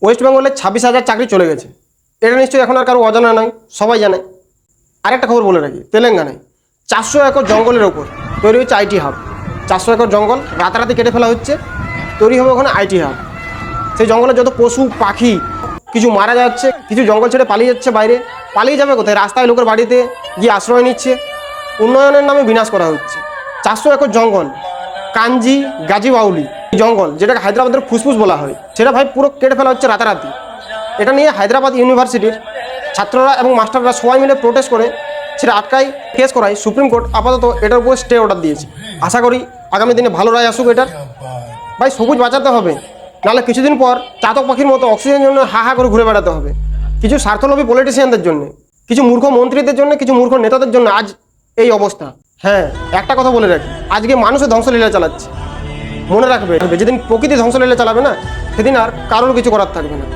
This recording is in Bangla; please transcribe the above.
ওয়েস্ট বেঙ্গলে 26,000 চাকরি চলে গেছে। এটা নিশ্চয়ই এখন আর কারো অজানা নয়, সবাই জানে। আরেকটা খবর বলে রাখি, তেলেঙ্গানায় 400 একর জঙ্গলের ওপর তৈরি হচ্ছে আইটি হাব। 400 একর জঙ্গল রাতারাতি কেটে ফেলা হচ্ছে, তৈরি হবে ওখানে আইটি হাব। সেই জঙ্গলে যত পশু পাখি কিছু মারা যাচ্ছে, কিছু জঙ্গল ছেড়ে পালিয়ে যাচ্ছে বাইরে। পালিয়ে যাবে কোথায়? রাস্তায় লোকের বাড়িতে গিয়ে আশ্রয় নিচ্ছে। উন্নয়নের নামে বিনাশ করা হচ্ছে। 400 একর জঙ্গল, কাঞ্জি গাজিবাউলি জঙ্গল, যেটাকে হায়দ্রাবাদের ফুসফুস বলা হয়, সেটা ভাই পুরো কেটে ফেলা হচ্ছে রাতারাতি। এটা নিয়ে হায়দ্রাবাদ ইউনিভার্সিটির ছাত্ররা এবং মাস্টাররা সবাই মিলে প্রোটেস্ট করে সেটা আটকায়, কেস করায়। সুপ্রিম কোর্ট আপাতত এটার উপর স্টে অর্ডার দিয়েছে। আশা করি আগামী দিনে ভালো রায় আসুক এটার। ভাই সবুজ বাঁচাতে হবে, নাহলে কিছুদিন পর চাতক পাখির মতো অক্সিজেনের জন্য হা হা করে ঘুরে বেড়াতে হবে। কিছু স্বার্থলোভী পলিটিশিয়ানদের জন্য, কিছু মূর্খ মন্ত্রীদের জন্য, কিছু মূর্খ নেতাদের জন্য আজ এই অবস্থা। হ্যাঁ, একটা কথা বলে রাখি, আজকে মানুষের ধ্বংসলীলা চালাচ্ছে। মনে রাখবে, যেদিন প্রকৃতি ধ্বংসলীলা চালাবে না, সেদিন আর কারোর কিছু করার থাকবে না।